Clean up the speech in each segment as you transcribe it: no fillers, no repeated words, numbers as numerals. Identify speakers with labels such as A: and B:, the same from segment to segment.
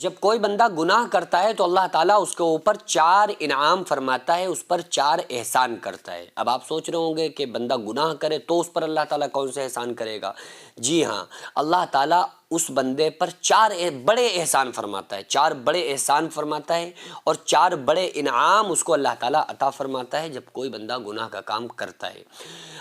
A: جب کوئی بندہ گناہ کرتا ہے تو اللہ تعالیٰ اس کے اوپر 4 انعام فرماتا ہے، اس پر 4 احسان کرتا ہے۔ اب آپ سوچ رہے ہوں گے کہ بندہ گناہ کرے تو اس پر اللہ تعالیٰ کون سے احسان کرے گا؟ جی ہاں، اللہ تعالیٰ اس بندے پر 4 بڑے احسان فرماتا ہے، 4 بڑے احسان فرماتا ہے، اور 4 بڑے انعام اس کو اللہ تعالیٰ عطا فرماتا ہے جب کوئی بندہ گناہ کا کام کرتا ہے۔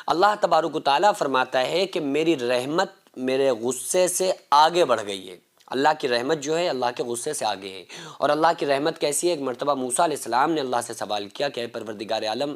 A: اللہ تبارک و تعالیٰ فرماتا ہے کہ میری رحمت میرے غصے سے آگے بڑھ گئی ہے۔ اللہ کی رحمت جو ہے اللہ کے غصے سے آگے ہے۔ اور اللہ کی رحمت کیسی ہے؟ ایک مرتبہ موسیٰ علیہ السلام نے اللہ سے سوال کیا کہ اے پروردگار عالم،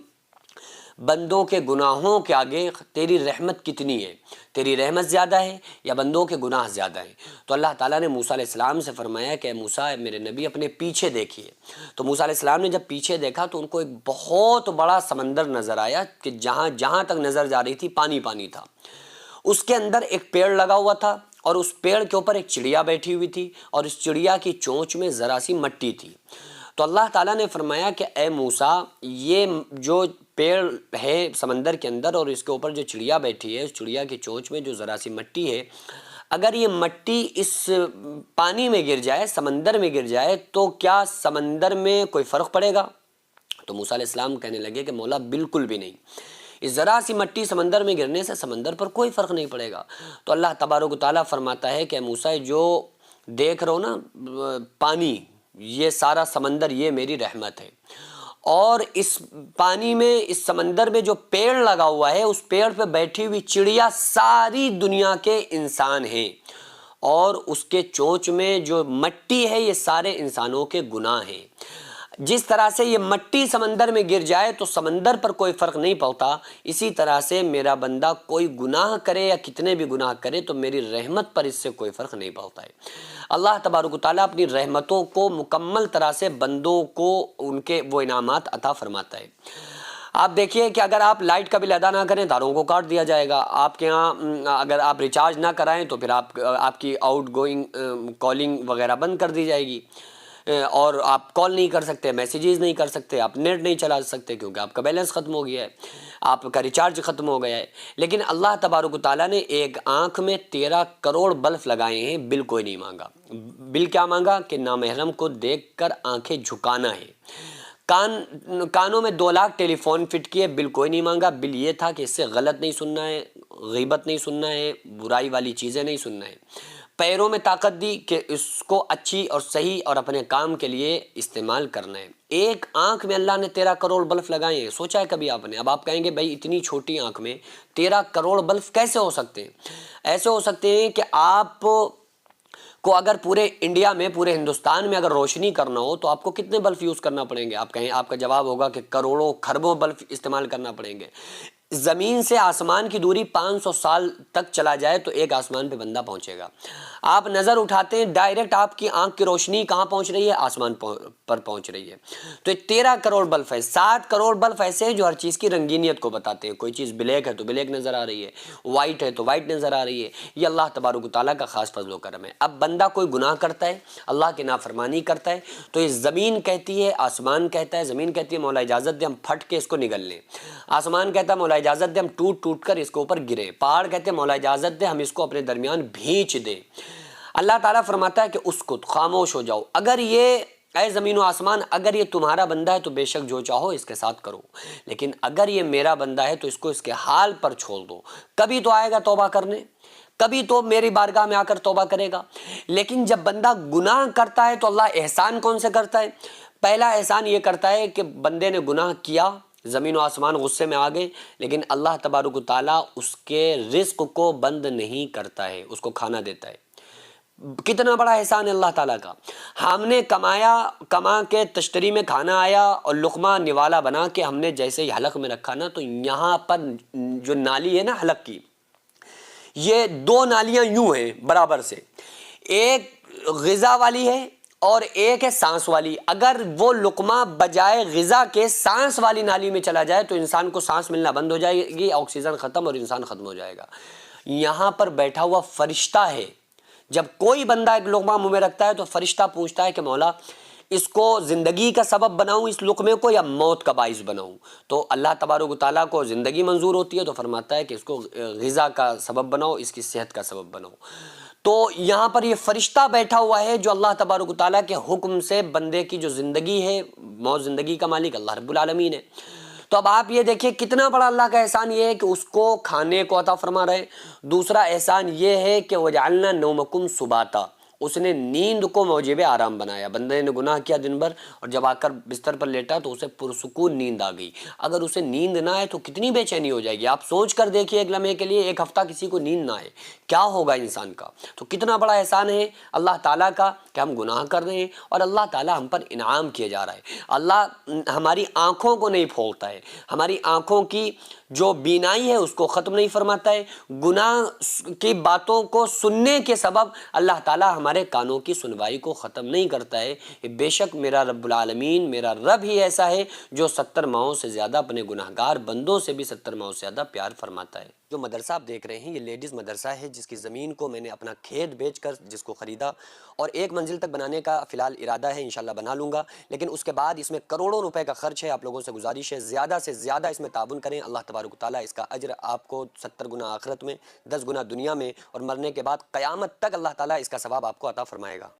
A: بندوں کے گناہوں کے آگے تیری رحمت کتنی ہے؟ تیری رحمت زیادہ ہے یا بندوں کے گناہ زیادہ ہیں؟ تو اللہ تعالیٰ نے موسیٰ علیہ السلام سے فرمایا کہ اے موسیٰ، میرے نبی اپنے پیچھے دیکھیے۔ تو موسیٰ علیہ السلام نے جب پیچھے دیکھا تو ان کو ایک بہت بڑا سمندر نظر آیا کہ جہاں تک نظر جا رہی تھی پانی پانی تھا۔ اس کے اندر ایک پیڑ لگا ہوا تھا، اور اس پیڑ کے اوپر ایک چڑیا بیٹھی ہوئی تھی، اور اس چڑیا کی چونچ میں ذرا سی مٹی تھی۔ تو اللہ تعالیٰ نے فرمایا کہ اے موسیٰ، یہ جو پیڑ ہے سمندر کے اندر اور اس کے اوپر جو چڑیا بیٹھی ہے، اس چڑیا کی چونچ میں جو ذرا سی مٹی ہے، اگر یہ مٹی اس پانی میں گر جائے، سمندر میں گر جائے، تو کیا سمندر میں کوئی فرق پڑے گا؟ تو موسیٰ علیہ السلام کہنے لگے کہ مولا بالکل بھی نہیں، اس ذرا سی مٹی سمندر میں گرنے سے سمندر پر کوئی فرق نہیں پڑے گا۔ تو اللہ تبارک و تعالیٰ فرماتا ہے کہ موسیٰ، جو دیکھ رہو نا پانی، یہ سارا سمندر یہ میری رحمت ہے، اور اس پانی میں، اس سمندر میں جو پیڑ لگا ہوا ہے، اس پیڑ پہ بیٹھی ہوئی چڑیا ساری دنیا کے انسان ہیں، اور اس کے چونچ میں جو مٹی ہے یہ سارے انسانوں کے گناہ ہیں۔ جس طرح سے یہ مٹی سمندر میں گر جائے تو سمندر پر کوئی فرق نہیں پڑتا، اسی طرح سے میرا بندہ کوئی گناہ کرے یا کتنے بھی گناہ کرے تو میری رحمت پر اس سے کوئی فرق نہیں پڑتا ہے۔ اللہ تبارک و تعالیٰ اپنی رحمتوں کو مکمل طرح سے بندوں کو ان کے وہ انعامات عطا فرماتا ہے۔ آپ دیکھیے کہ اگر آپ لائٹ کا بل ادا نہ کریں، تاروں کو کاٹ دیا جائے گا۔ آپ کے ہاں اگر آپ ریچارج نہ کرائیں تو پھر آپ کی آؤٹ گوئنگ کالنگ وغیرہ بند کر دی جائے گی، اور آپ کال نہیں کر سکتے، میسیجز نہیں کر سکتے، آپ نیٹ نہیں چلا سکتے کیونکہ آپ کا بیلنس ختم ہو گیا ہے، آپ کا ریچارج ختم ہو گیا ہے۔ لیکن اللہ تبارک و تعالیٰ نے ایک آنکھ میں 13 کروڑ بلب لگائے ہیں، بل کوئی نہیں مانگا۔ بل کیا مانگا؟ کہ نامحرم کو دیکھ کر آنکھیں جھکانا ہے۔ کانوں میں 2 لاکھ ٹیلی فون فٹ کیے، بل کوئی نہیں مانگا۔ بل یہ تھا کہ اس سے غلط نہیں سننا ہے، غیبت نہیں سننا ہے، برائی والی چیزیں نہیں سننا ہے۔ پیروں میں طاقت دی کہ اس کو اچھی اور صحیح اور اپنے کام کے لیے استعمال کرنا ہے۔ ایک آنکھ میں اللہ نے 13 کروڑ بلب لگائے ہیں، سوچا ہے کبھی آپ نے؟ اب آپ کہیں گے بھائی اتنی چھوٹی آنکھ میں 13 کروڑ بلب کیسے ہو سکتے ہیں؟ ایسے ہو سکتے ہیں کہ آپ کو اگر پورے انڈیا میں، پورے ہندوستان میں اگر روشنی کرنا ہو تو آپ کو کتنے بلب یوز کرنا پڑیں گے؟ آپ کہیں، آپ کا جواب ہوگا کہ کروڑوں کھربوں بلب استعمال کرنا پڑیں گے۔ زمین سے آسمان کی دوری 500 سال تک چلا جائے تو ایک آسمان پہ بندہ پہنچے گا۔ آپ نظر اٹھاتے ہیں، ڈائریکٹ آپ کی آنکھ کی روشنی کہاں پہنچ رہی ہے؟ آسمان پر پہنچ رہی ہے۔ تو 13 کروڑ بلب ہے۔ 7 کروڑ بلب ایسے ہیں جو ہر چیز کی رنگینیت کو بتاتے ہیں۔ کوئی چیز بلیک ہے تو بلیک نظر آ رہی ہے، وائٹ ہے تو وائٹ نظر آ رہی ہے۔ یہ اللہ تبارک و تعالیٰ کا خاص فضل و کرم ہے۔ اب بندہ کوئی گناہ کرتا ہے، اللہ کی نافرمانی کرتا ہے، تو یہ زمین کہتی ہے، آسمان کہتا ہے، زمین کہتی ہے مولا اجازت دے ہم پھٹ کے اس کو نگل لیں، آسمان کہتا ہے مولا اجازت دے ہم ٹوٹ کر اس کے اوپر گریں، پہاڑ کہتے ہیں مولا اجازت دے ہم اس کو اپنے درمیان بھینچ دیں۔ اللہ تعالیٰ فرماتا ہے کہ اسکت، خاموش ہو جاؤ، اگر یہ، اے زمین و آسمان، اگر یہ تمہارا بندہ ہے تو بے شک جو چاہو اس کے ساتھ کرو، لیکن اگر یہ میرا بندہ ہے تو اس کو اس کے حال پر چھوڑ دو، کبھی تو آئے گا توبہ کرنے، کبھی تو میری بارگاہ میں آ کر توبہ کرے گا۔ لیکن جب بندہ گناہ کرتا ہے تو اللہ احسان کون سے کرتا ہے؟ پہلا احسان یہ کرتا ہے کہ بندے نے گناہ کیا، زمین و آسمان غصے میں آ گئے، لیکن اللہ تبارک و تعالیٰ اس کے رزق کو بند نہیں کرتا ہے، اس کو کھانا دیتا ہے۔ کتنا بڑا احسان ہے اللہ تعالیٰ کا۔ ہم نے کما کے تشتری میں کھانا آیا اور لقمہ نوالا بنا کے ہم نے جیسے ہی حلق میں رکھا نا، تو یہاں پر جو نالی ہے نا حلق کی، یہ 2 نالیاں یوں ہیں برابر سے، ایک غذا والی ہے اور ایک ہے سانس والی۔ اگر وہ لقمہ بجائے غذا کے سانس والی نالی میں چلا جائے تو انسان کو سانس ملنا بند ہو جائے گی، آکسیجن ختم اور انسان ختم ہو جائے گا۔ یہاں پر بیٹھا ہوا فرشتہ ہے، جب کوئی بندہ ایک لقمہ منہ میں رکھتا ہے تو فرشتہ پوچھتا ہے کہ مولا اس کو زندگی کا سبب بناؤں اس لقمے کو یا موت کا باعث بناؤں؟ تو اللہ تبارک و تعالیٰ کو زندگی منظور ہوتی ہے تو فرماتا ہے کہ اس کو غذا کا سبب بناؤ، اس کی صحت کا سبب بناؤ۔ تو یہاں پر یہ فرشتہ بیٹھا ہوا ہے جو اللہ تبارک و تعالیٰ کے حکم سے بندے کی جو زندگی ہے، موت زندگی کا مالک اللہ رب العالمین ہے۔ تو اب آپ یہ دیکھیں کتنا بڑا اللہ کا احسان یہ ہے کہ اس کو کھانے کو عطا فرما رہے۔ دوسرا احسان یہ ہے کہ وجعلنا نومکم سباتا، اس نے نیند کو موجب آرام بنایا۔ بندے نے گناہ کیا دن بھر اور جب آ کر بستر پر لیٹا تو اسے پرسکون نیند آ گئی۔ اگر اسے نیند نہ آئے تو کتنی بے چینی ہو جائے گی۔ آپ سوچ کر دیکھیے ایک لمحے کے لیے، ایک ہفتہ کسی کو نیند نہ آئے کیا ہوگا انسان کا۔ تو کتنا بڑا احسان ہے اللہ تعالیٰ کا کہ ہم گناہ کر رہے ہیں اور اللہ تعالیٰ ہم پر انعام کیے جا رہا ہے۔ اللہ ہماری آنکھوں کو نہیں پھوڑتا ہے، ہماری آنکھوں کی جو بینائی ہے اس کو ختم نہیں فرماتا ہے۔ گناہ کی باتوں کو سننے کے سبب اللہ تعالیٰ ہمارے کانوں کی سنوائی کو ختم نہیں کرتا ہے۔ بے شک میرا رب العالمین، میرا رب ہی ایسا ہے جو 70 ماہوں سے زیادہ اپنے گناہگار بندوں سے بھی 70 ماہوں سے زیادہ پیار فرماتا ہے۔ جو مدرسہ آپ دیکھ رہے ہیں یہ لیڈیز مدرسہ ہے، جس کی زمین کو میں نے اپنا کھیت بیچ کر جس کو خریدا اور 1 منزل تک بنانے کا فی الحال ارادہ ہے، انشاءاللہ بنا لوں گا، لیکن اس کے بعد اس میں کروڑوں روپے کا خرچ ہے۔ آپ لوگوں سے گزارش ہے زیادہ سے زیادہ اس میں تعاون کریں، اللہ تبارک و تعالیٰ اس کا اجر آپ کو 70 گنا آخرت میں، 10 گنا دنیا میں اور مرنے کے بعد قیامت تک اللہ تعالیٰ اس کا ثواب آپ کو عطا فرمائے گا۔